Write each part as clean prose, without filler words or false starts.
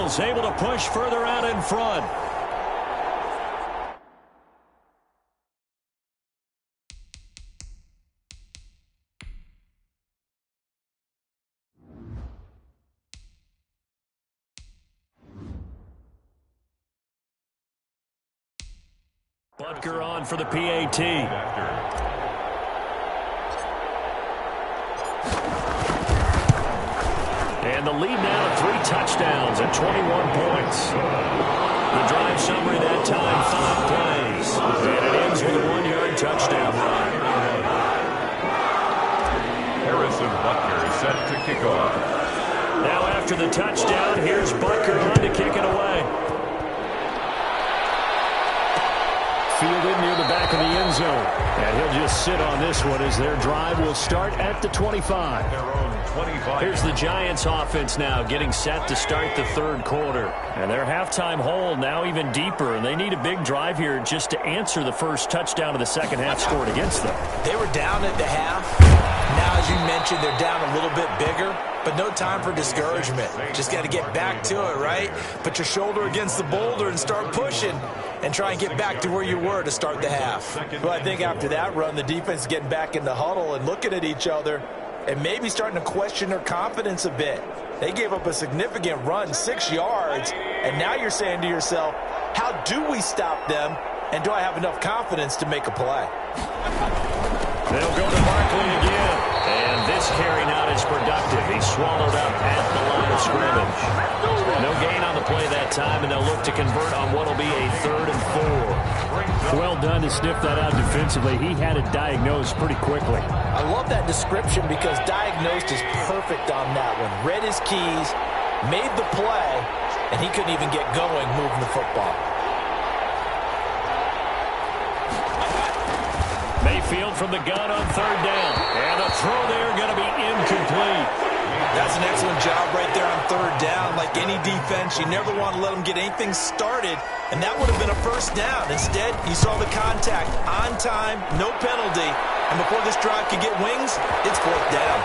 Eagles able to push further out in front. Butker on for the PAT. And the lead now to 3 touchdowns at 21 points. The drive summary that time, 5 plays. And it ends with a 1-yard touchdown run. Harrison Butker is set to kick off. Now after the touchdown, here's Butker on to kick it away. Fielded near the back of the end zone. And he'll just sit on this one as their drive will start at the 25. Their own 25. Here's the Giants offense now getting set to start the third quarter. And their halftime hole now even deeper. And they need a big drive here just to answer the first touchdown of the second half scored against them. They were down at the half. Now, as you mentioned, they're down a little bit bigger. But no time for discouragement. Just got to get back to it, right? Put your shoulder against the boulder and start pushing. And try and get back to where you were to start the half. Well, I think after that run, the defense is getting back in the huddle and looking at each other and maybe starting to question their confidence a bit. They gave up a significant run, 6 yards, and now you're saying to yourself, how do we stop them, and do I have enough confidence to make a play? They'll go to Barkley again, and this carry not as productive. He's swallowed up at the line of scrimmage. No gain on the play that time, and they'll look to convert on what will be a 3rd and 4. Well done to sniff that out defensively. He had it diagnosed pretty quickly. I love that description because diagnosed is perfect on that one. Read his keys, made the play, and he couldn't even get going moving the football. Mayfield from the gun on 3rd down. And the throw there going to be incomplete. That's an excellent job right there on 3rd down. Like any defense, you never want to let them get anything started, and that would have been a 1st down. Instead, you saw the contact on time, no penalty, and before this drive could get wings, it's 4th down.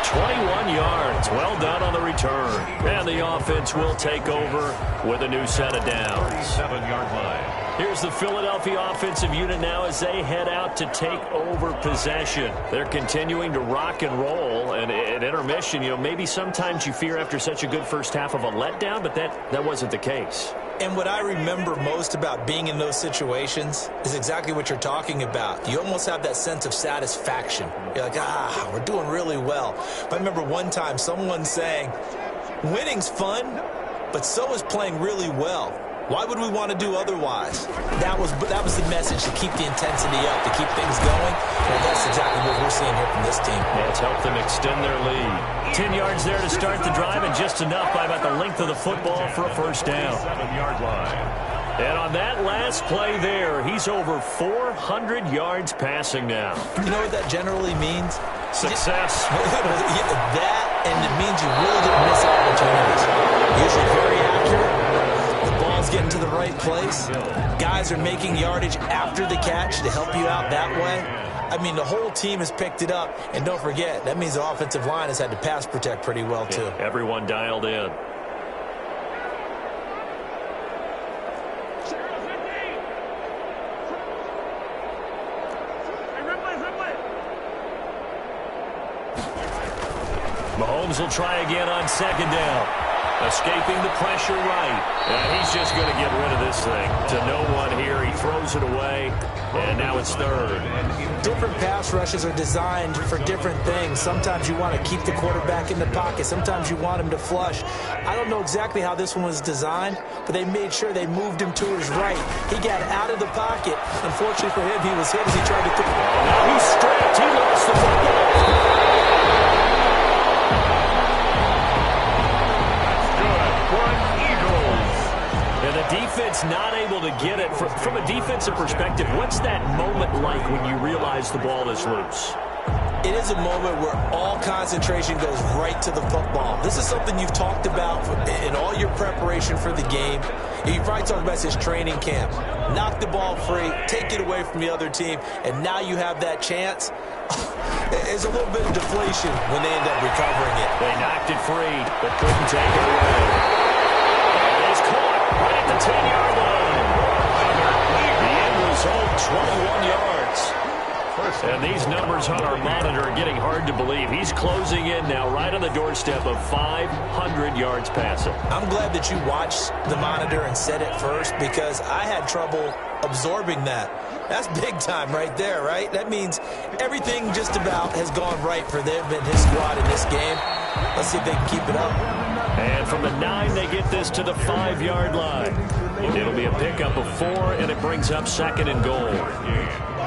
21 yards. Well done on the return. And the offense will take over with a new set of downs. 7-yard line. Here's the Philadelphia offensive unit now as they head out to take over possession. They're continuing to rock and roll. And at intermission, maybe sometimes you fear after such a good first half of a letdown, but that wasn't the case. And what I remember most about being in those situations is exactly what you're talking about. You almost have that sense of satisfaction. You're like, we're doing really well. But I remember one time someone saying, winning's fun, but so is playing really well. Why would we want to do otherwise? That was the message, to keep the intensity up, to keep things going. And that's exactly what we're seeing here from this team. It's helped them extend their lead. 10 yards there to start the drive, and just enough by about the length of the football for a 1st down. 7-yard line. And on that last play there, he's over 400 yards passing now. You know what that generally means? Success. That, and it means you really didn't miss opportunities. Usually very accurate. Getting to the right place. Guys are making yardage after the catch to help you out that way. I mean, the whole team has picked it up. And don't forget, that means the offensive line has had to pass protect pretty well, too. Yeah, everyone dialed in. Mahomes will try again on 2nd down. Escaping the pressure right. And he's just going to get rid of this thing to no one here. He throws it away, and now it's 3rd. Different pass rushes are designed for different things. Sometimes you want to keep the quarterback in the pocket. Sometimes you want him to flush. I don't know exactly how this one was designed, but they made sure they moved him to his right. He got out of the pocket. Unfortunately for him, he was hit as he tried to throw. Now he's stripped. He lost the football. Defense not able to get it. From a defensive perspective, what's that moment like when you realize the ball is loose? It is a moment where all concentration goes right to the football. This is something you've talked about in all your preparation for the game. You probably talked about this training camp. Knock the ball free, take it away from the other team, and now you have that chance. There's a little bit of deflation when they end up recovering it. They knocked it free, but couldn't take it away. And he's caught right at the 10-yard line. The end result, 21 yards. And these numbers on our monitor are getting hard to believe. He's closing in now right on the doorstep of 500 yards passing. I'm glad that you watched the monitor and said it first, because I had trouble absorbing that. That's big time right there, right? That means everything just about has gone right for them and his squad in this game. Let's see if they can keep it up. And from the 9, they get this to the 5-yard line. It'll be a pickup of 4, and it brings up 2nd and goal.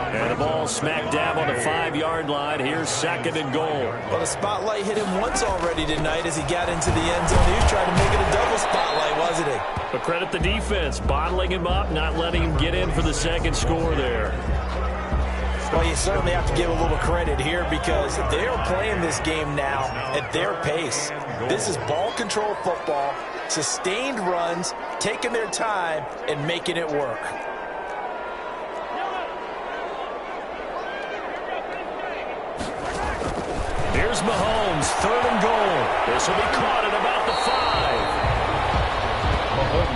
And the ball smack dab on the 5-yard line. Here's 2nd and goal. Well, the spotlight hit him once already tonight as he got into the end zone. He was trying to make it a double spotlight, wasn't he? But credit the defense, bottling him up, not letting him get in for the 2nd score there. Well, you certainly have to give a little credit here, because they're playing this game now at their pace. This is ball control football, sustained runs, taking their time, and making it work. Here's Mahomes, 3rd and goal. This will be caught at about the 5.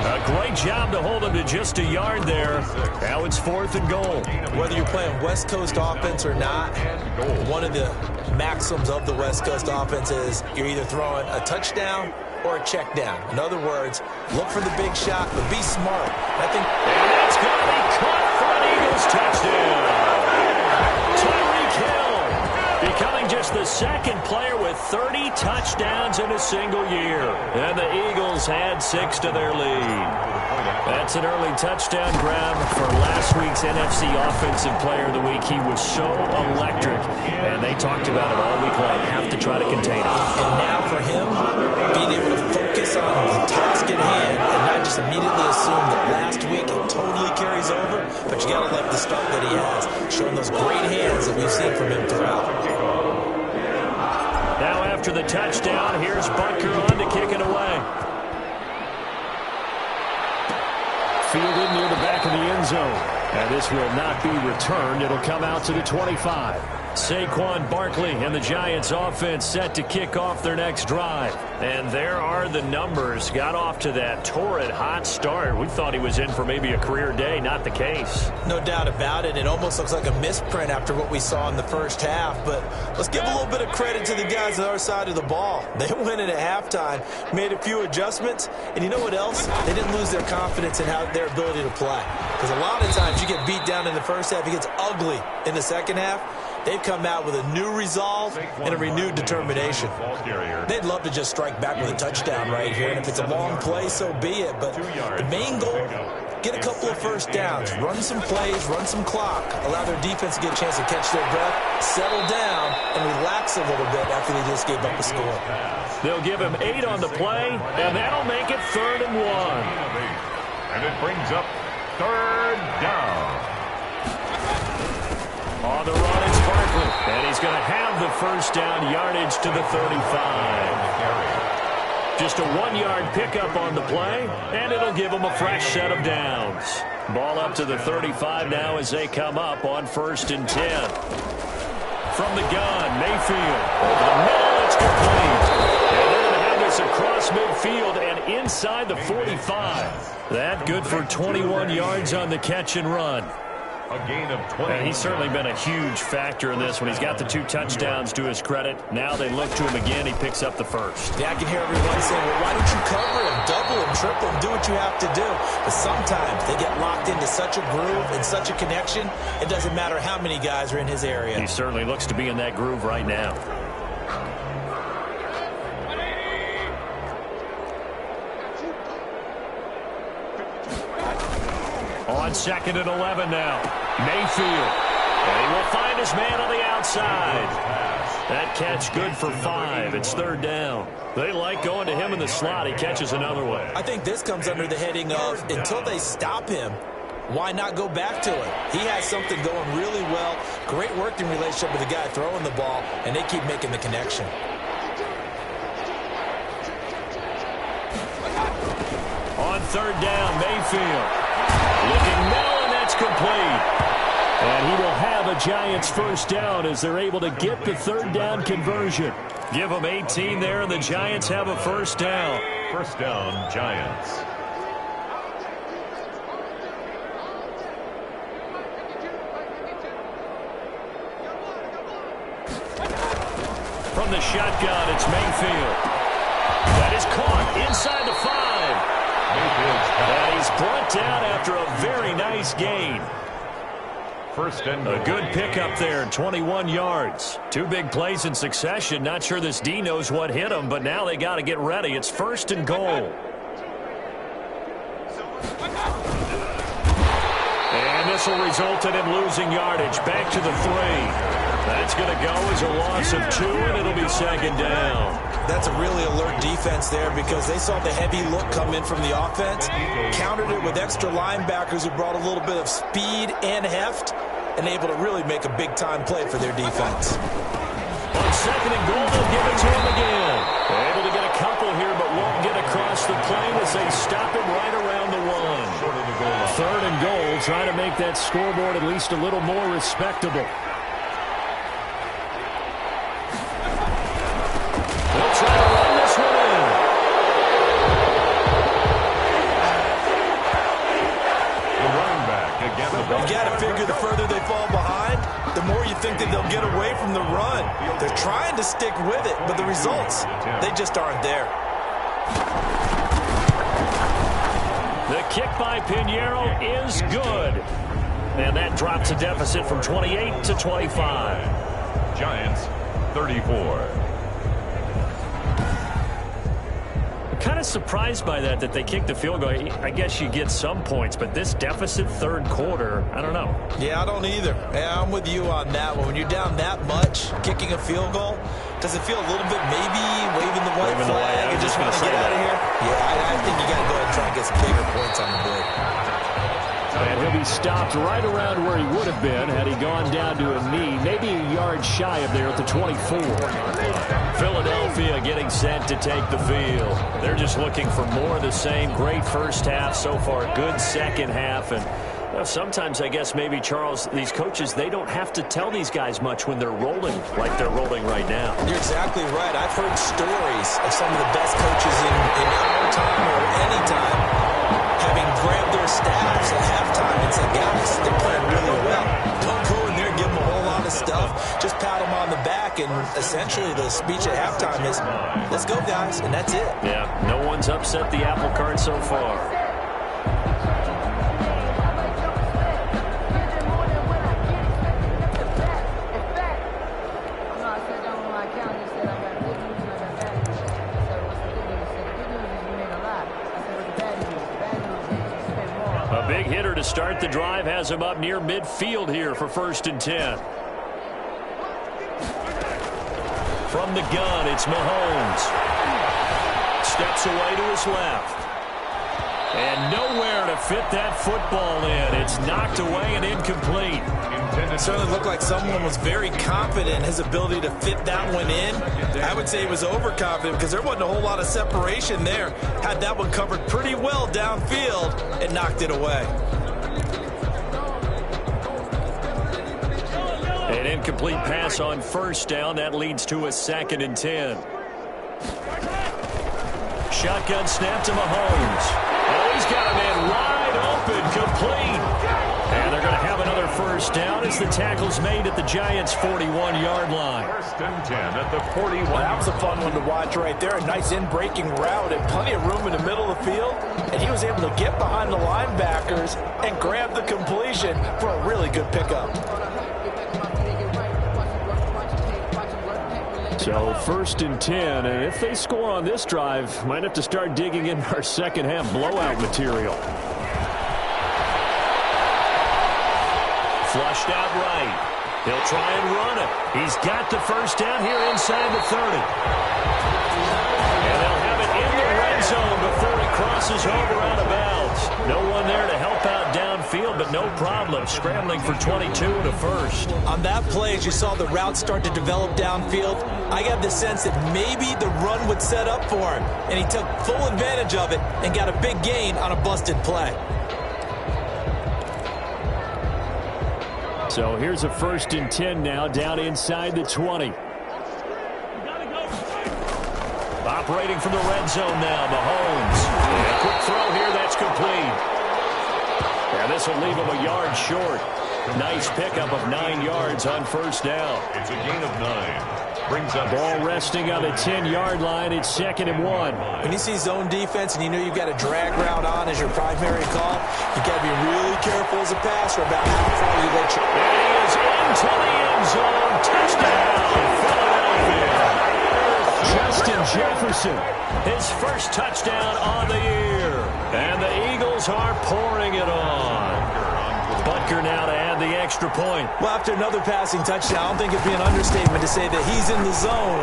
A great job to hold him to just a yard there. Now it's 4th and goal. Whether you're playing West Coast offense or not, one of the maxims of the West Coast offense is you're either throwing a touchdown or a check down. In other words, look for the big shot, but be smart. I think that's going to be caught for an Eagles touchdown. Tyreek Hill becoming just the 2nd player with 30 touchdowns in a single year. And the Eagles add 6 to their lead. That's an early touchdown grab for last week's NFC Offensive Player of the Week. He was so electric, and they talked about it all week long. Have to try to contain him. And now for him, being able to focus on the task at hand and not just immediately assume that last week it totally carries over, but you got to like the start that he has, showing those great hands that we've seen from him throughout. Now after the touchdown, here's Butker on to kick it away. Fielded near the back of the end zone. And this will not be returned. It'll come out to the 25. Saquon Barkley and the Giants offense set to kick off their next drive. And there are the numbers. Got off to that torrid hot start. We thought he was in for maybe a career day. Not the case. No doubt about it. It almost looks like a misprint after what we saw in the first half. But let's give a little bit of credit to the guys on our side of the ball. They went in at halftime, made a few adjustments. And you know what else? They didn't lose their confidence in their ability to play. Because a lot of times you get beat down in the first half. It gets ugly in the second half. They've come out with a new resolve and a renewed determination. They'd love to just strike back with a touchdown right here. And if it's a long play, so be it. But the main goal, get a couple of first downs, run some plays, run some clock, allow their defense to get a chance to catch their breath, settle down, and relax a little bit after they just gave up a score. They'll give him 8 on the play, and that'll make it 3rd and 1. And it brings up 3rd down. On the run, it's Barkley. And he's going to have the first down yardage to the 35. Just a 1-yard pickup on the play, and it'll give him a fresh set of downs. Ball up to the 35 now as they come up on 1st and 10. From the gun, Mayfield. Over the middle, it's complete. And they're going to have this across midfield and inside the 45. That good for 21 yards on the catch and run. A gain of 20. And he's certainly been a huge factor in this when he's got the 2 touchdowns to his credit. Now they look to him again. He picks up the first. Yeah, I can hear everyone saying, well, why don't you cover him, double him, triple him, do what you have to do. But sometimes they get locked into such a groove and such a connection, it doesn't matter how many guys are in his area. He certainly looks to be in that groove right now. On 2nd and 11 now. Mayfield. And he will find his man on the outside. That catch good for 5. It's 3rd down. They like going to him in the slot. He catches another one. I think this comes under the heading of until they stop him, why not go back to it? He has something going really well. Great working relationship with the guy throwing the ball, and they keep making the connection. On 3rd down, Mayfield. Looking middle, and that's complete. And he will have a Giants first down as they're able to get the third down conversion. Give them 18 there, and the Giants have a first down. First down, Giants. From the shotgun, it's Mayfield. That is caught inside the 5. And he's brought down after a very nice gain. First and a good pickup there, 21 yards. Two big plays in succession. Not sure this D knows what hit him, but now they got to get ready. It's first and goal. And this will result in him losing yardage. Back to the 3. That's going to go as a loss of 2, and it'll be second down. That's a really alert defense there because they saw the heavy look come in from the offense, countered it with extra linebackers who brought a little bit of speed and heft, and able to really make a big-time play for their defense. On second and goal, they'll give it to him again. They're able to get a couple here, but won't get across the plane as they stop him right around the 1. Third and goal, trying to make that scoreboard at least a little more respectable. They'll try to run this one in. The running back again. You got to figure the further they fall behind, the more you think that they'll get away from the run. They're trying to stick with it, but the results, they just aren't there. The kick by Pinheiro is good. And that drops a deficit from 28 to 25. Giants, 34. Kind of surprised by that they kicked the field goal. I guess you get some points, but this deficit third quarter, I don't know. Yeah, I don't either. Yeah, I'm with you on that one. When you're down that much, kicking a field goal, does it feel a little bit maybe waving the white flag and just want to get out of here? Yeah, I think you got to go ahead and try and get some bigger points on the board. And he'll be stopped right around where he would have been had he gone down to a knee, maybe a yard shy of there at the 24. Philadelphia getting set to take the field. They're just looking for more of the same. Great first half so far, good second half. And well, sometimes I guess maybe, Charles, these coaches, they don't have to tell these guys much when they're rolling like they're rolling right now. You're exactly right. I've heard stories of some of the best coaches in our time or any time having grabbed their staffs at halftime and said, guys, they're playing really well. Don't go in there and give them a whole lot of stuff. Just pat them on the back, and essentially the speech at halftime is, let's go, guys, and that's it. Yeah, no one's upset the apple cart so far. A big hitter to start the drive has him up near midfield here for first and 10. From the gun, it's Mahomes. Steps away to his left. And nowhere to fit that football in. It's knocked away and incomplete. It certainly looked like someone was very confident in his ability to fit that one in. I would say he was overconfident because there wasn't a whole lot of separation there. Had that one covered pretty well downfield and knocked it away. An incomplete pass on first down. That leads to a second and 10. Shotgun snap to Mahomes. Oh, he's got a man wide open, complete. And they're going to have another first down as the tackle's made at the Giants' 41-yard line. First and 10 at the 41. Well, that was a fun one to watch right there. A nice in-breaking route and plenty of room in the middle of the field. And he was able to get behind the linebackers and grab the completion for a really good pickup. So first and 10, and if they score on this drive, might have to start digging in our second half blowout material. Flushed out right. He'll try and run it. He's got the first down here inside the 30. And they'll have it in the red zone before he crosses over out of bounds. No one there to help out downfield, but no problem. Scrambling for 22 to first. On that play, as you saw the route start to develop downfield, I got the sense that maybe the run would set up for him. And he took full advantage of it and got a big gain on a busted play. So here's a 1st and 10 now, down inside the 20. Operating from the red zone now, Mahomes. And a quick throw here, that's complete. And this will leave him a yard short. Nice pickup of 9 yards on 1st down. It's a gain of 9. Brings up ball resting on the 10-yard line. It's 2nd and 1. When you see zone defense and you know you've got a drag route on as your primary call, you've got to be really careful as a passer about how far you let your... And he is into the end zone. Touchdown, Philadelphia. Justin Jefferson, his first touchdown on the year. And the Eagles are pouring it on. Butker now to add the extra point. Well, after another passing touchdown, I don't think it'd be an understatement to say that he's in the zone,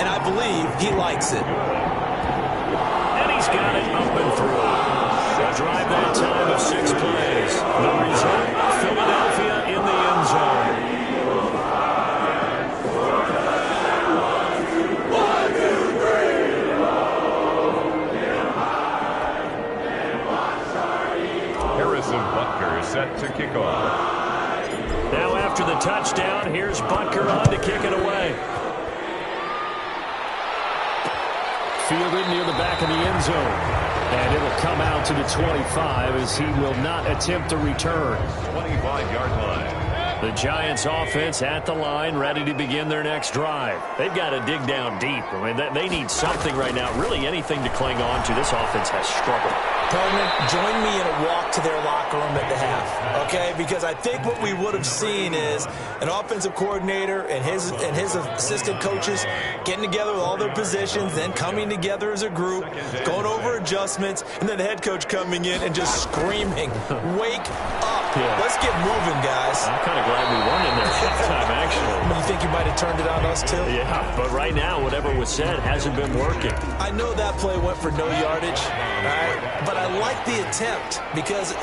and I believe he likes it. And he's got it up and through. A drive that time of 6 plays. The result, Philadelphia in the end zone. Set to kick off. Now after the touchdown, here's Butker on to kick it away. Fielded near the back of the end zone. And it'll come out to the 25 as he will not attempt to return. 25-yard line. The Giants offense at the line, ready to begin their next drive. They've got to dig down deep. I mean, they need something right now, really anything to cling on to. This offense has struggled. Perman, join me in a walk to their locker room at the half, okay? Because I think what we would have seen is an offensive coordinator and his assistant coaches getting together with all their positions, then coming together as a group, going over adjustments, and then the head coach coming in and just screaming, "Wake up! Yeah. Let's get moving, guys." I'm kind of glad we weren't in there halftime, actually. You think you might have turned it on us, too? Yeah, but right now, whatever was said hasn't been working. I know that play went for no yardage, all right? But I like the attempt because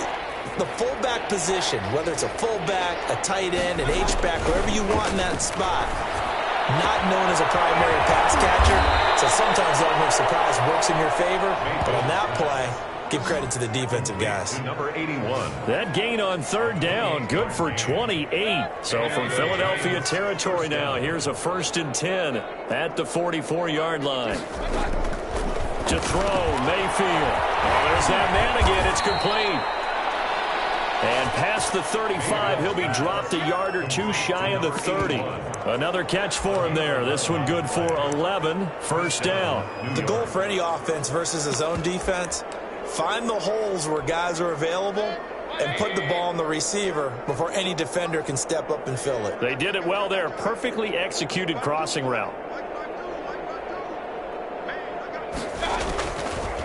the fullback position, whether it's a fullback, a tight end, an H-back, wherever you want in that spot, not known as a primary pass catcher. So sometimes the element of surprise works in your favor. But on that play, give credit to the defensive guys. Number 81. That gain on 3rd down, good for 28. So from Philadelphia territory now, here's a 1st and 10 at the 44-yard line. To throw, Mayfield. Oh, there's that man again. It's complete. And past the 35, he'll be dropped a yard or two shy of the 30. Another catch for him there. This one good for 11. 1st down. The goal for any offense versus a zone defense, find the holes where guys are available and put the ball on the receiver before any defender can step up and fill it. They did it well there. Perfectly executed crossing route.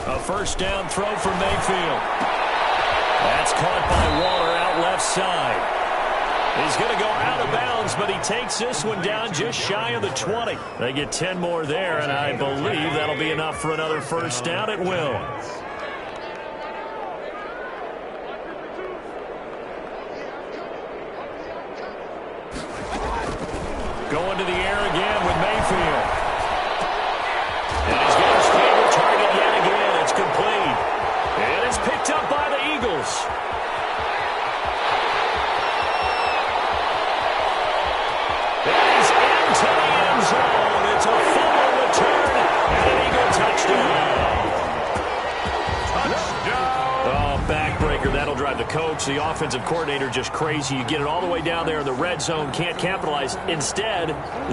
A 1st down throw for Mayfield. That's caught by Waller out left side. He's going to go out of bounds, but he takes this one down just shy of the 20. They get 10 more there, and I believe that'll be enough for another 1st down. It will. Going to the air again with Mayfield. And he's got his favorite target yet again. It's complete. And it's picked up by the Eagles. That is into the end zone. It's a fumble return and an Eagle touchdown. Oh, backbreaker. That'll drive the coach, the offensive coordinator, just crazy. You get it all the way down there in the red zone, can't capitalize. Instead,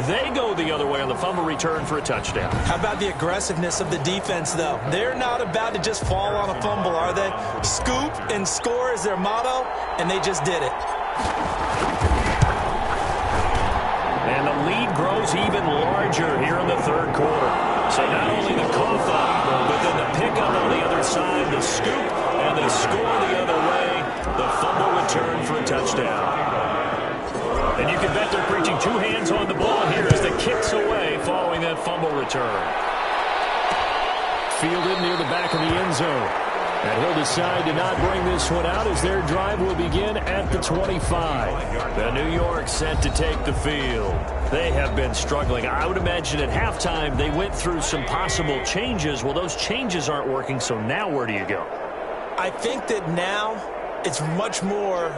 they go the other way on the fumble return for a touchdown. How about the aggressiveness of the defense, though? They're not about to just fall on a fumble, are they? Scoop and score is their motto, and they just did it. And the lead grows even larger here in the 3rd quarter. So not only the cough up, but then the pickup on the other side, the scoop, and the score the other way, the fumble return for a touchdown. And you can bet they're preaching 2 hands on the ball here as the kick's away following that fumble return. Fielded near the back of the end zone. And he'll decide to not bring this one out as their drive will begin at the 25. The New York set to take the field. They have been struggling. I would imagine at halftime they went through some possible changes. Well, those changes aren't working, so now where do you go? I think that now it's much more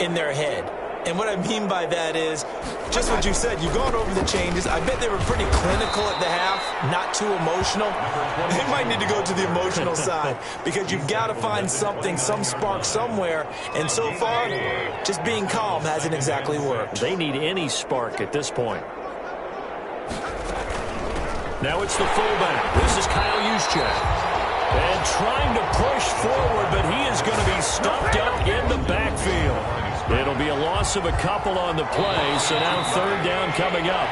in their head. And what I mean by that is just what you said. You've gone over the changes. I bet they were pretty clinical at the half, not too emotional. They might need to go to the emotional side because you've got to find something, some spark somewhere. And so far, just being calm hasn't exactly worked. They need any spark at this point. Now it's the fullback. This is Kyle Juszczyk. And trying to push forward, but he is going to be stuffed up in the backfield. It'll be a loss of a couple on the play, so now third down coming up.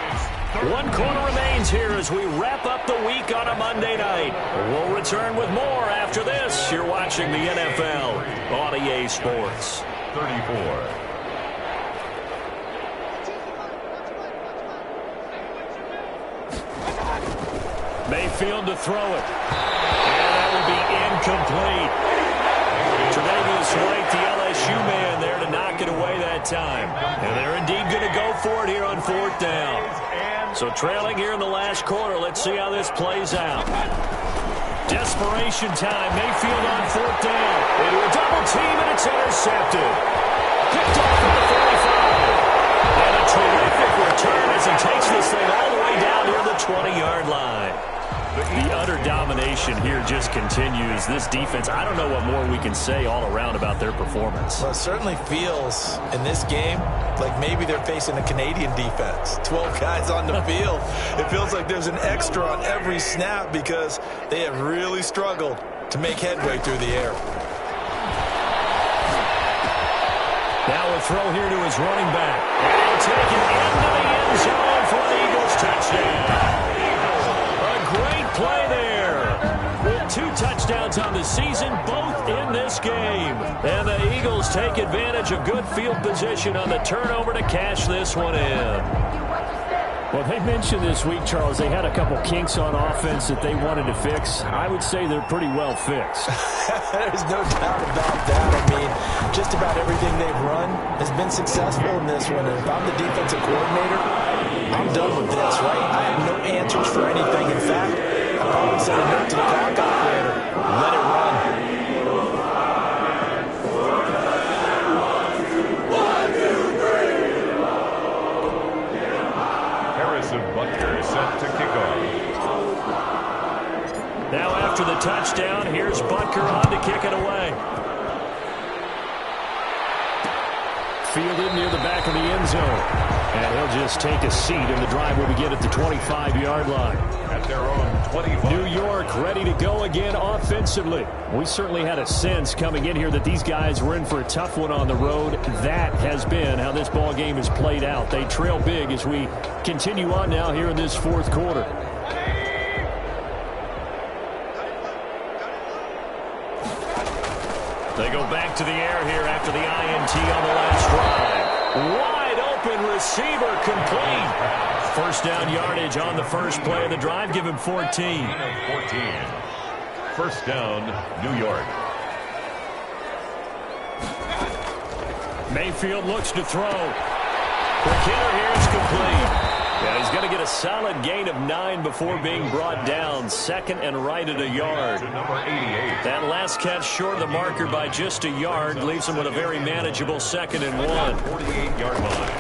1 quarter remains here as we wrap up the week on a Monday night. We'll return with more after this. You're watching the NFL on EA Sports. 34. Mayfield to throw it. And that will be incomplete. Tre'Davious White, the LSU man, there to knock it away that time. And they're indeed going to go for it here on fourth down. So trailing here in the last quarter. Let's see how this plays out. Desperation time. Mayfield on fourth down. Into a double team, and it's intercepted. Picked off at the 45. And a terrific return as he takes this thing all the way down near the 20-yard line. The utter domination here just continues. This defense, I don't know what more we can say all around about their performance. Well, it certainly feels in this game like maybe they're facing a Canadian defense. 12 guys on the field. It feels like there's an extra on every snap because they have really struggled to make headway through the air. Now a throw here to his running back. And taken into the end zone for the Eagles touchdown. Great play there. With 2 touchdowns on the season, both in this game. And the Eagles take advantage of good field position on the turnover to cash this one in. Well, they mentioned this week, Charles, they had a couple kinks on offense that they wanted to fix. I would say they're pretty well fixed. There's no doubt about that. I mean, just about everything they've run has been successful in this one. And if I'm the defensive coordinator, I'm done with this, right? I have no answers for anything. In fact, I probably send a note to the clock operator. Let it run. Butker is set to kick off. Now after the touchdown, here's Butker on to kick it away. Fielded near the back of the end zone. And he'll just take a seat, and the drive will begin at the 25-yard line. At their own 25. New York ready to go again offensively. We certainly had a sense coming in here that these guys were in for a tough one on the road. That has been how this ball game has played out. They trail big as we continue on now here in this fourth quarter. They go back to the air here after the INT on the last drive. Wide open receiver complete. First down yardage on the first play of the drive. Give him 14. 14. First down, New York. Mayfield looks to throw. The hitter here is complete. Yeah, he's going to get a solid gain of 9 before being brought down. Second and right at a yard. To number 88. That last catch short of the marker by just a yard leaves him with a very manageable 2nd and 1. 48-yard line.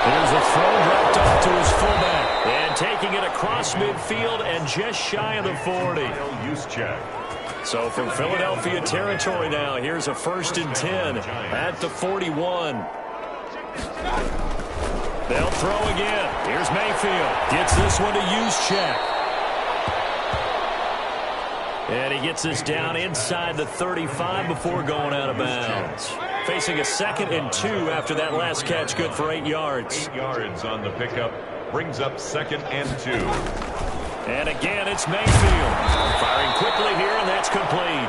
There's a throw dropped off to his fullback. And taking it across midfield and just shy of the 40. Juszczyk. So from Philadelphia territory now, here's a 1st and 10 at the 41. They'll throw again. Here's Mayfield. Gets this one to Juszczyk. And he gets this down inside the 35 before going out of bounds. Facing a 2nd and 2 after that last catch, good for 8 yards. 8 yards on the pickup. Brings up 2nd and 2. And again, it's Mayfield. Firing quickly here, and that's complete.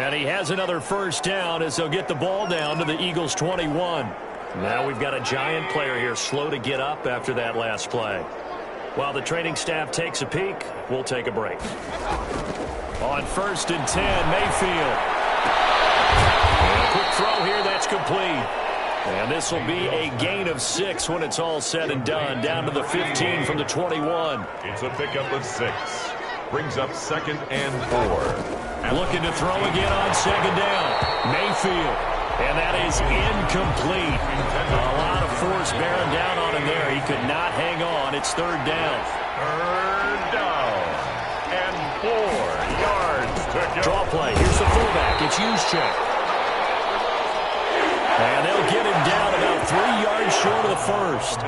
And he has another first down as they'll get the ball down to the Eagles' 21. Now we've got a giant player here slow to get up after that last play. While the training staff takes a peek, we'll take a break. On 1st and 10, Mayfield. And a quick throw here, that's complete. And this will be a gain of 6 when it's all said and done. Down to the 15 from the 21. It's a pickup of 6. Brings up 2nd and 4. Looking to throw again on 2nd down. Mayfield. And that is incomplete. A lot of force bearing down on him there. He could not hang on. It's third down. Third down. And 4 yards to go. Draw play. Here's the fullback. It's Juszczyk. And they'll get him down about 3 yards short of the first.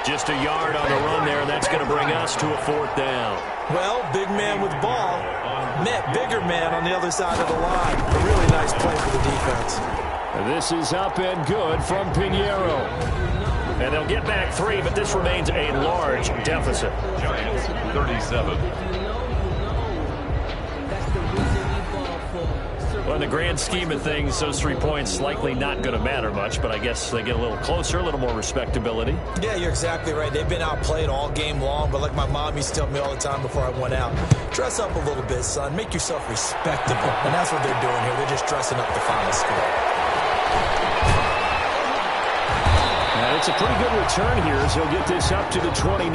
Just a yard on the run there, and that's going to bring us to a fourth down. Well, big man with ball met bigger man on the other side of the line. A really nice play for the defense. This is up and good from Pinheiro. And they'll get back 3, but this remains a large deficit. Giants 37. Well, in the grand scheme of things, those 3 points likely not going to matter much, but I guess they get a little closer, a little more respectability. Yeah, you're exactly right. They've been outplayed all game long, but like my mom used to tell me all the time before I went out, dress up a little bit, son. Make yourself respectable. And that's what they're doing here. They're just dressing up the final score. It's a pretty good return here as he'll get this up to the 29.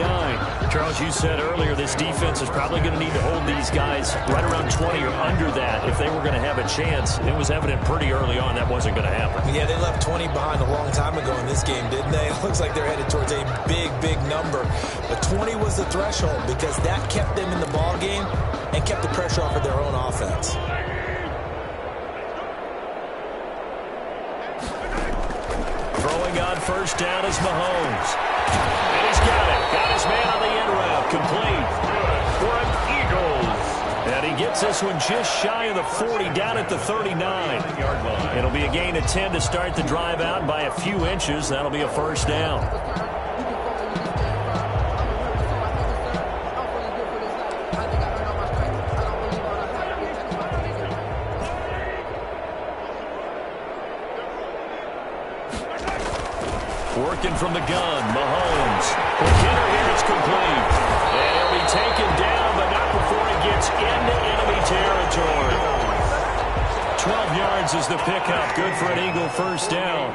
Charles, you said earlier this defense is probably going to need to hold these guys right around 20 or under that if they were going to have a chance. It was evident pretty early on that wasn't going to happen. Yeah, they left 20 behind a long time ago in this game, didn't they? It looks like they're headed towards a big, big number. But 20 was the threshold because that kept them in the ball game and kept the pressure off of their own offense. On first down is Mahomes. And he's got it. Got his man on the end route. Complete. For an Eagles. And he gets this one just shy of the 40, down at the 39-yard line. It'll be a gain of 10 to start the drive out by a few inches. That'll be a first down. Working from the gun, Mahomes. The hitter here is complete. And he'll be taken down, but not before he gets into enemy territory. 12 yards is the pickup. Good for an Eagle first down.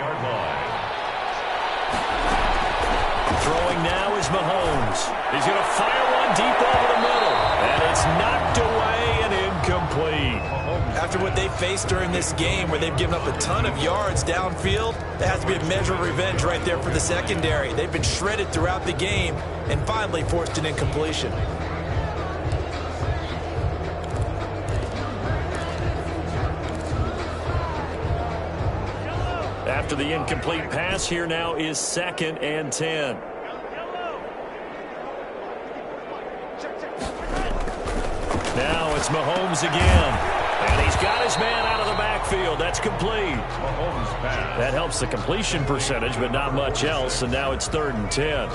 Throwing now is Mahomes. He's going to fire one deep over the middle. And it's knocked away and incomplete. After what they faced during this game where they've given up a ton of yards downfield, there has to be a measure of revenge right there for the secondary. They've been shredded throughout the game and finally forced an incompletion. After the incomplete pass, here now is 2nd and 10. Now it's Mahomes again. And he's got his man out of the backfield. That's complete. Mahomes pass. That helps the completion percentage, but not much else. And now it's 3rd and 10.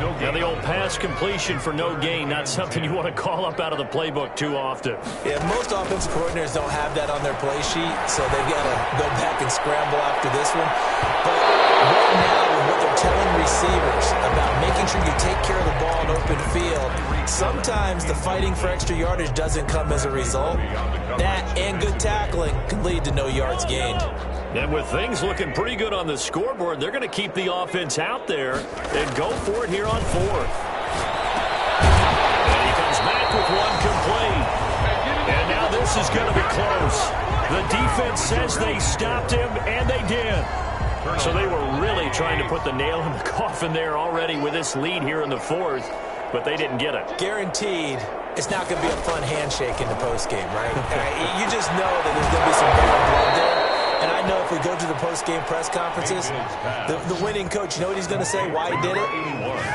Now the old pass completion for no gain, not something you want to call up out of the playbook too often. Yeah, most offensive coordinators don't have that on their play sheet, so they've got to go back and scramble after this one. But right now, with what they're telling receivers about making sure you take care of the ball in open field, sometimes the fighting for extra yardage doesn't come as a result. That and good tackling can lead to no yards gained. And with things looking pretty good on the scoreboard, they're going to keep the offense out there and go for it here on 4th. And he comes back with one complete. And now this is going to be close. The defense says they stopped him, and they did. So they were really trying to put the nail in the coffin there already with this lead here in the 4th, but they didn't get it. Guaranteed, it's not going to be a fun handshake in the postgame, right? You just know that there's going to be some bad blood there. And I know if we go to the post-game press conferences, the winning coach, you know what he's going to say, why he did it?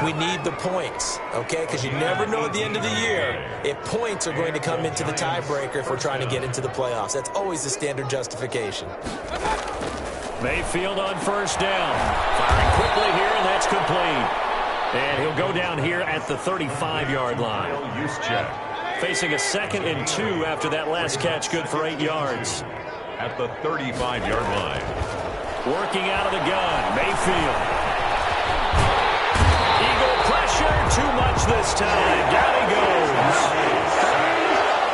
We need the points, okay? Because you never know at the end of the year if points are going to come into the tiebreaker if we're trying to get into the playoffs. That's always the standard justification. Mayfield on first down. Firing quickly here, and that's complete. And he'll go down here at the 35-yard line. Facing a 2nd and 2 after that last catch, good for 8 yards. At the 35-yard line. Working out of the gun, Mayfield. Eagle pressure, too much this time. Down he goes.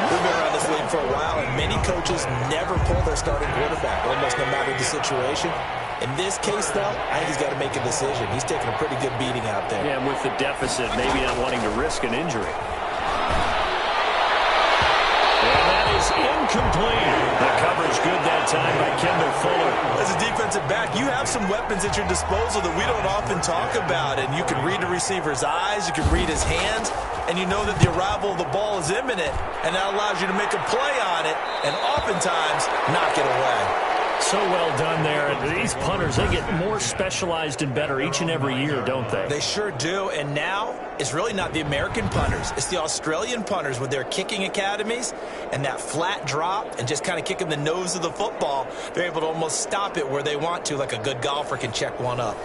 We've been around this league for a while, and many coaches never pull their starting quarterback, almost no matter the situation. In this case, though, I think he's got to make a decision. He's taking a pretty good beating out there. Yeah, and with the deficit, maybe not wanting to risk an injury. And that is incomplete. The coverage good that time by Kendall Fuller. As a defensive back, you have some weapons at your disposal that we don't often talk about. And you can read the receiver's eyes, you can read his hands, and you know that the arrival of the ball is imminent. And that allows you to make a play on it and oftentimes knock it away. So well done there. These punters, they get more specialized and better each and every year, don't they? They sure do. And now it's really not the American punters. It's the Australian punters with their kicking academies and that flat drop and just kind of kicking the nose of the football. They're able to almost stop it where they want to, like a good golfer can check one up.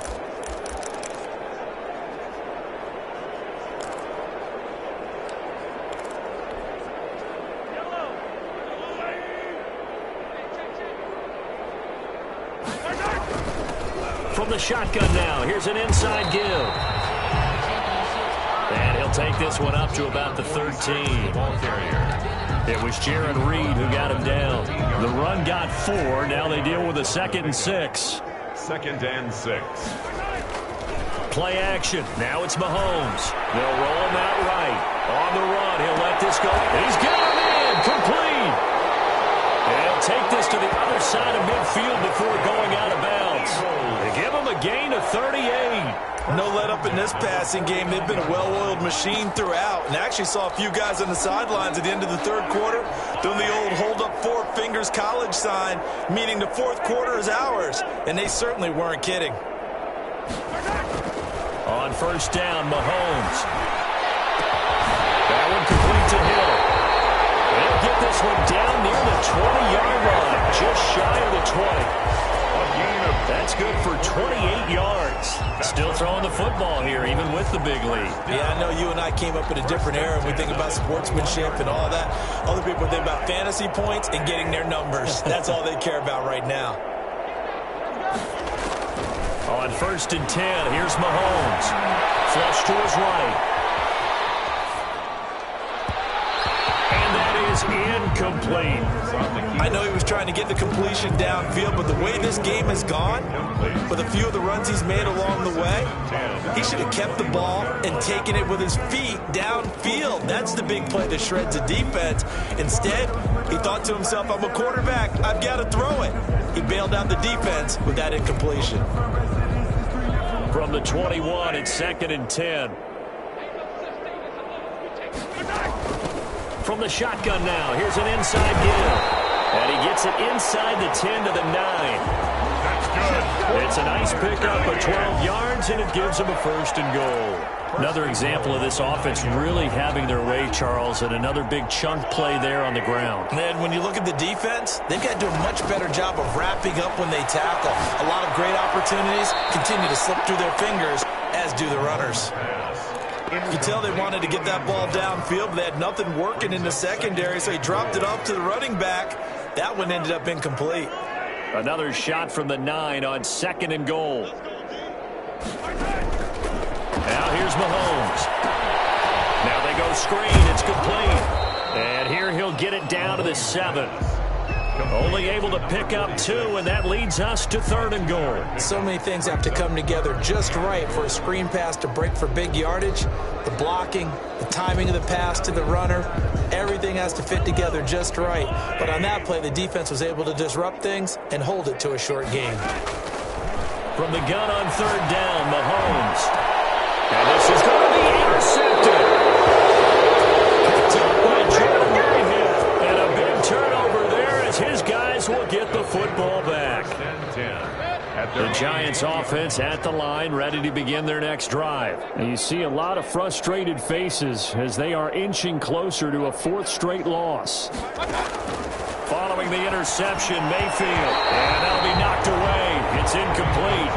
From the shotgun now, here's an inside give. And he'll take this one up to about the 13. It was Jaron Reed who got him down. The run got 4. Now they deal with a 2nd and 6. 2nd and 6. Play action. Now it's Mahomes. They'll roll him out right. On the run, he'll let this go. He's got him in. Complete. And he'll take this to the other side of midfield before going out of bounds. They give him a gain of 38. No let up in this passing game. They've been a well-oiled machine throughout. And I actually saw a few guys on the sidelines at the end of the 3rd quarter doing the old hold up 4 fingers college sign, meaning the 4th quarter is ours. And they certainly weren't kidding. On 1st down, Mahomes. That one complete to Hill. They'll get this one down near the 20-yard line, just shy of the 20. That's good for 28 yards. Still throwing the football here, even with the big lead. Yeah, I know you and I came up in a different era, and we think about sportsmanship and all that. Other people think about fantasy points and getting their numbers. That's all they care about right now. On 1st and 10, here's Mahomes. Flush to his right. And that is incomplete. I know he was trying to get the completion downfield, but the way this game has gone, with a few of the runs he's made along the way, he should have kept the ball and taken it with his feet downfield. That's the big play that shreds a defense. Instead, he thought to himself, I'm a quarterback, I've got to throw it. He bailed out the defense with that incompletion. From the 21, it's 2nd and 10. From the shotgun now, here's an inside give. And he gets it inside the 10 to the 9. That's good. It's a nice pickup of 12 yards, and it gives him a 1st and goal. Another example of this offense really having their way, Charles, and another big chunk play there on the ground. And when you look at the defense, they've got to do a much better job of wrapping up when they tackle. A lot of great opportunities continue to slip through their fingers, as do the runners. You can tell they wanted to get that ball downfield, but they had nothing working in the secondary, so he dropped it off to the running back. That one ended up incomplete. Another shot from the 9 on 2nd and goal. Now here's Mahomes. Now they go screen. It's complete. And here he'll get it down to the 7. Only able to pick up 2, and that leads us to 3rd and goal. So many things have to come together just right for a screen pass to break for big yardage. The blocking, the timing of the pass to the runner, everything has to fit together just right. But on that play, the defense was able to disrupt things and hold it to a short game. From the gun on 3rd down, Mahomes. And this is going to be intercepted. Picked up by Jordan Whitehead. And a big turnover there as his guys will get the football back. The Giants offense at the line, ready to begin their next drive. And you see a lot of frustrated faces as they are inching closer to a 4th straight loss. Following the interception, Mayfield. And that'll be knocked away. It's incomplete.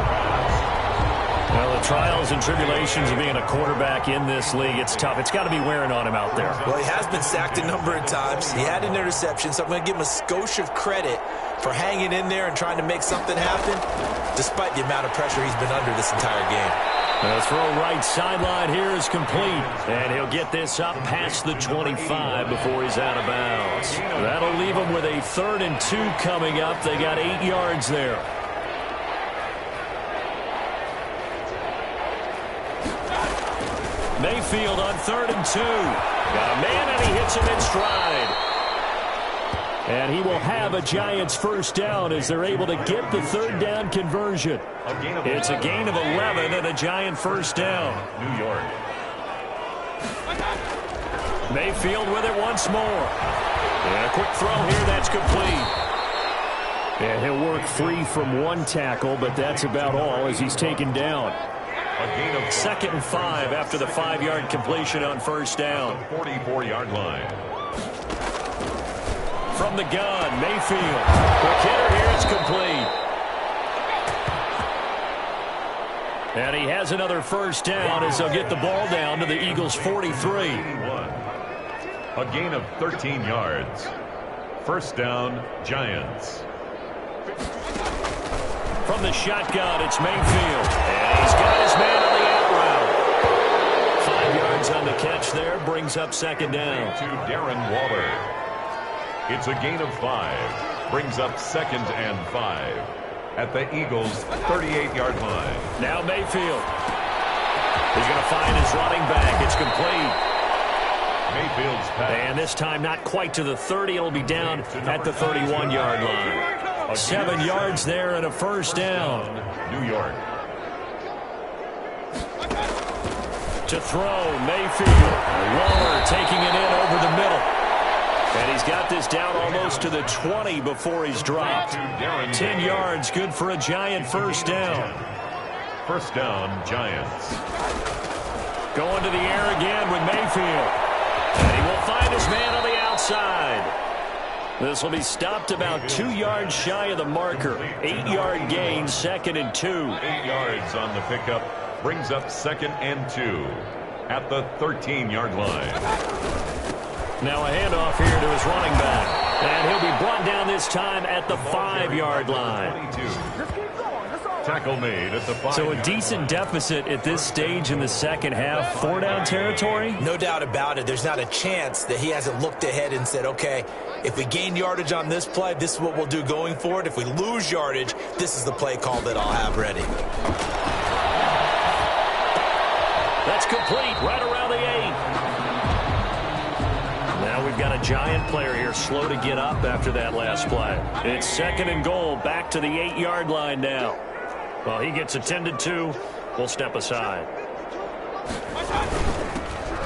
Well, the trials and tribulations of being a quarterback in this league, it's tough. It's got to be wearing on him out there. Well, he has been sacked a number of times. He had an interception, so I'm going to give him a skosh of credit for hanging in there and trying to make something happen, despite the amount of pressure he's been under this entire game. The throw right sideline here is complete. And he'll get this up past the 25 before he's out of bounds. That'll leave him with a 3rd and 2 coming up. They got 8 yards there. Mayfield on 3rd and 2. Got a man, and he hits him in stride. And he will have a Giants first down as they're able to get the third down conversion. It's a gain of 11 and a Giant first down. New York. Mayfield with it once more. And a quick throw here, that's complete. And he'll work free from one tackle, but that's about all as he's taken down. A gain of 2nd and 5 after the 5-yard completion on first down. 44-yard line. From the gun, Mayfield. The kicker here, it's complete. And he has another first down as they'll get the ball down to the Eagles' 43. A gain of 13 yards. First down, Giants. From the shotgun, it's Mayfield. And he's got his man on the out route. 5 yards on the catch there, brings up second down. To Darren Waller. It's a gain of 5. Brings up 2nd and 5. At the Eagles' 38-yard line. Now Mayfield. He's going to find his running back. It's complete. Mayfield's pass. And this time not quite to the 30. It'll be down at the 31-yard line. 7 yards there and a first down. New York. To throw, Mayfield. Waller taking it in over the middle. And he's got this down almost to the 20 before he's dropped. 10 yards, good for a Giant first down. First down, Giants. Going to the air again with Mayfield. And he will find his man on the outside. This will be stopped about 2 yards shy of the marker. 8-yard gain, 2nd and 2. 8 yards on the pickup. Brings up 2nd and 2 at the 13-yard line. Now a handoff here to his running back. And he'll be brought down this time at the 5-yard line. 22. Tackle made at the 5. So a decent deficit at this stage in the second half. 4-down territory? No doubt about it. There's not a chance that he hasn't looked ahead and said, okay, if we gain yardage on this play, this is what we'll do going forward. If we lose yardage, this is the play call that I'll have ready. That's complete right around the 8. Now we've got a Giant player here slow to get up after that last play. It's 2nd and goal, back to the 8-yard line now. Well, he gets attended to. We'll step aside.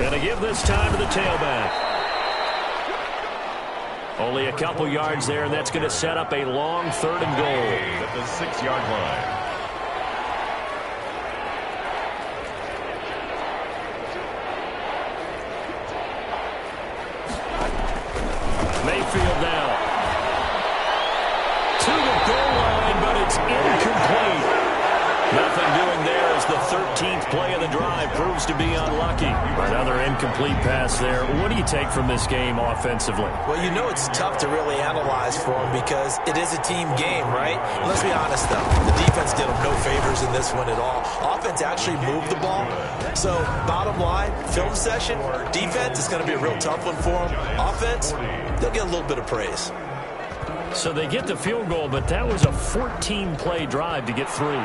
Gonna give this time to the tailback. Only a couple yards there, and that's going to set up a long 3rd and goal. At the 6-yard line. Mayfield now. To the goal line, but it's incomplete. Nothing doing there as the 13th play of the drive proves to be unlucky. Another incomplete pass there. What do you take from this game offensively? Well, you know it's tough to really analyze for him because it is a team game, right? Let's be honest, though. The defense did him no favors in this one at all. Offense actually moved the ball. So, bottom line, film session, defense is going to be a real tough one for them. Offense, they'll get a little bit of praise. So they get the field goal, but that was a 14-play drive to get 3.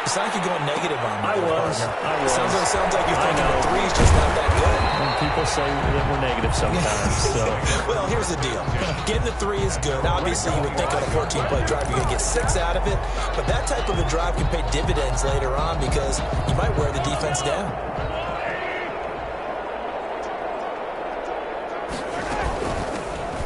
It's like you're going negative on me. I was. Sounds like you're thinking the 3's just not that good. And people say that we're negative sometimes. So. Well, here's the deal. Getting the 3 is good. Obviously, you would think on a 14-play drive you're going to get 6 out of it. But that type of a drive can pay dividends later on because you might wear the defense down.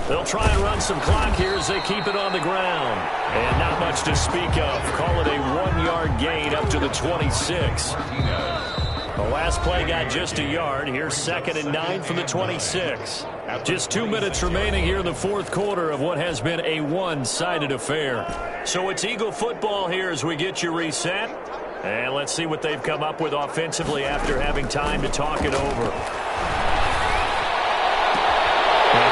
They'll try and run some clock here as they keep it on the ground. And not much to speak of. Call it a 1-yard gain up to the 26. The last play got just a yard. Here's 2nd and 9 from the 26. Just 2 minutes remaining here in the 4th quarter of what has been a one-sided affair. So it's Eagle football here as we get you reset. And let's see what they've come up with offensively after having time to talk it over.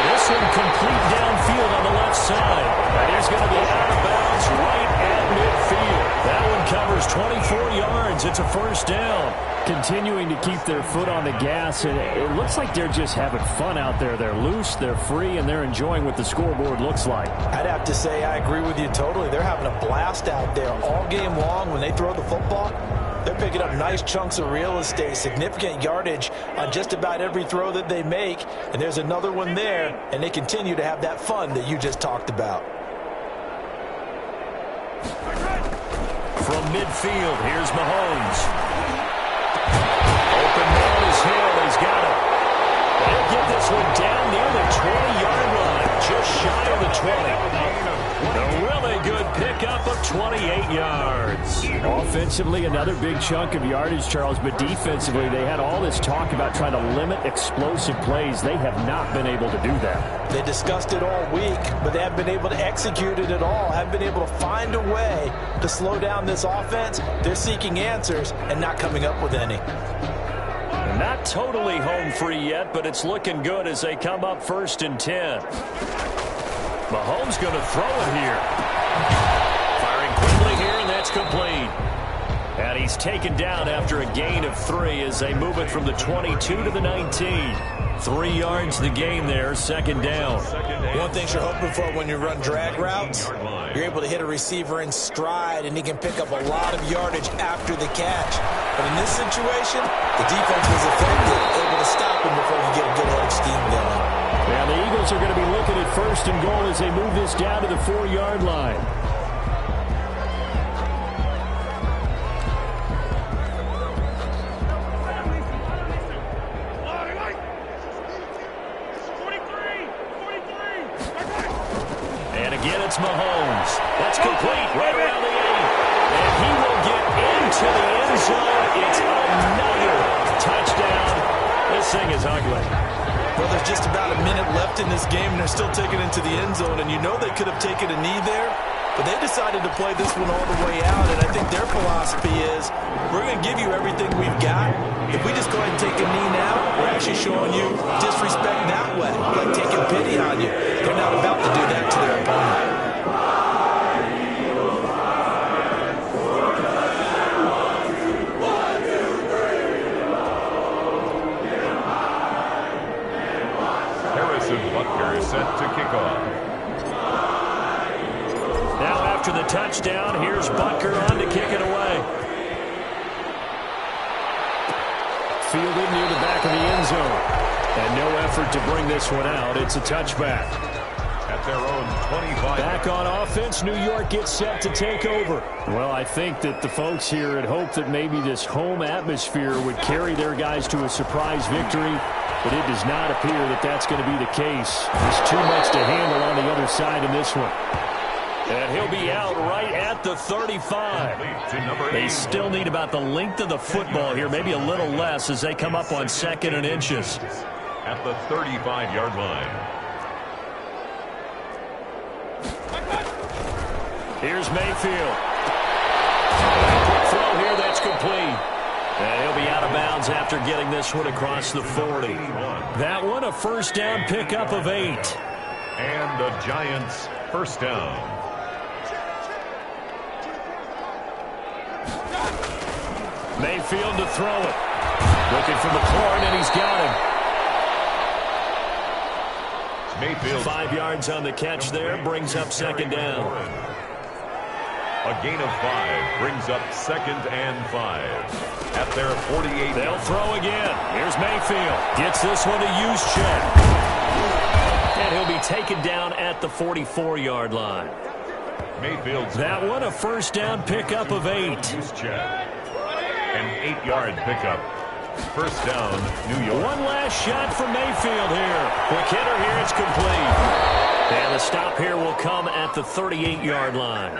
This one complete downfield on the left side. And he's going to be out of bounds right at midfield. That one covers 24 yards. It's a first down. Continuing to keep their foot on the gas, and it looks like they're just having fun out there. They're loose, they're free, and they're enjoying what the scoreboard looks like. I'd have to say I agree with you totally. They're having a blast out there all game long when they throw the football. They're picking up nice chunks of real estate, significant yardage on just about every throw that they make. And there's another one there, and they continue to have that fun that you just talked about. From midfield, here's Mahomes. Open man is Hill. He's got it. They'll get this one down near the 20-yard line, just shy of the 20. A really good pickup of 28 yards. Offensively, another big chunk of yardage, Charles, but defensively, they had all this talk about trying to limit explosive plays. They have not been able to do that. They discussed it all week, but they haven't been able to execute it at all, haven't been able to find a way to slow down this offense. They're seeking answers and not coming up with any. Not totally home free yet, but it's looking good as they come up 1st and 10. Mahomes going to throw it here. Firing quickly here, and that's complete. And he's taken down after a gain of 3 as they move it from the 22 to the 19. 3 yards the gain there, 2nd down. One thing you're hoping for when you run drag routes, you're able to hit a receiver in stride, and he can pick up a lot of yardage after the catch. But in this situation, the defense was effective, able to stop him before he get a good head of steam going. Now the Eagles are going to be looking at 1st and goal as they move this down to the 4-yard line. And again, it's Mahomes. That's complete right around the 8. And he will get into the end zone. It's another touchdown. This thing is ugly. Well, there's just about a minute left in this game, and they're still taking it into the end zone. And you know they could have taken a knee there, but they decided to play this one all the way out. And I think their philosophy is, we're going to give you everything we've got. If we just go ahead and take a knee now, we're actually showing you disrespect that way, like taking pity on you. They're not about to do that to their opponent. Set to kick off. Now after the touchdown, here's Butker on to kick it away. Fielded near the back of the end zone. And no effort to bring this one out. It's a touchback. At their own 25. Back on offense, New York gets set to take over. Well, I think that the folks here had hoped that maybe this home atmosphere would carry their guys to a surprise victory. But it does not appear that that's going to be the case. There's too much to handle on the other side in this one. And he'll be out right at the 35. They still need about the length of the football here, maybe a little less as they come up on 2nd and inches. At the 35-yard line. Here's Mayfield. Quick throw here, that's complete. And he'll be out of bounds after getting this one across the 40. That one, a 1st down pickup of 8. And the Giants' 1st down. Mayfield to throw it. Looking for McLaurin, and he's got him. Mayfield. 5 yards on the catch there, brings up 2nd down. A gain of 5 brings up 2nd and 5. At their 48. They'll throw again. Here's Mayfield. Gets this one to Juszczyk. And he'll be taken down at the 44-yard line. Mayfield. That one, a 1st down pickup of 8. Juszczyk. An 8-yard pickup. 1st down, New York. One last shot from Mayfield here. Quick hitter here, it's complete. And the stop here will come at the 38-yard line.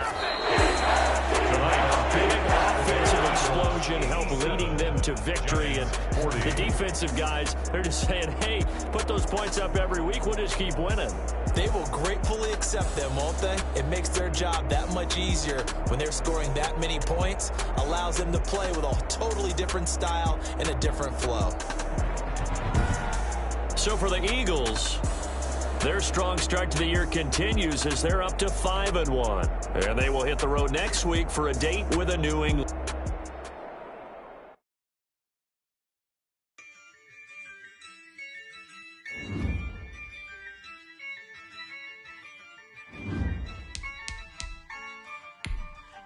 Big offensive explosion help leading them to victory. And the defensive guys, they're just saying, hey, put those points up every week. We'll just keep winning. They will gratefully accept them, won't they? It makes their job that much easier when they're scoring that many points. Allows them to play with a totally different style and a different flow. So for the Eagles, their strong start to the year continues as they're up to 5-1. And they will hit the road next week for a date with a New England.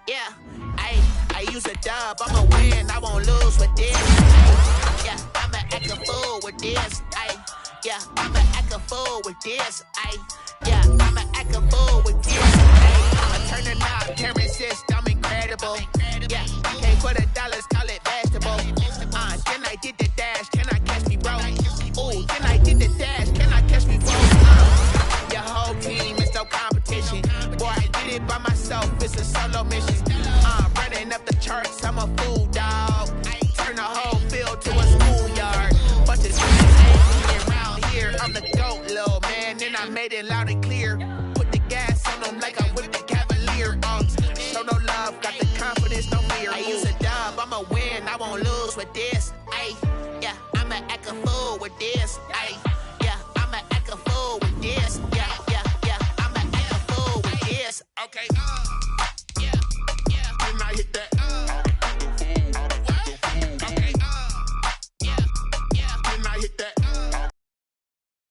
Yeah, I use a dub, I'ma win, I won't lose with this. Yeah, I'ma act a fool with this. Yeah, I'ma act a fool with this. Yeah, I'ma act a fool with this. I'ma turn the knob, can't resist, I'm incredible. Yeah, can't put $1, call it vegetable. Then I did the dash, can I catch me, bro? Ooh, then I did the dash, can I catch me, bro? Your whole team is no competition. Boy, I did it by myself, it's a solo mission. Running up the charts, I'm a fool, dog. Turn the whole field to a schoolyard. Bunch of shit around here, I'm the GOAT, little man. And I made it loud and clear. Put the gas on them like I'm with the Cavalier. Show no love, got the confidence, no fear. I use a dub, I'ma win, I won't lose with this. Yeah, I'ma act a fool with this. Yeah, I'ma act a fool with this. Yeah, I'ma act a fool with this. Okay.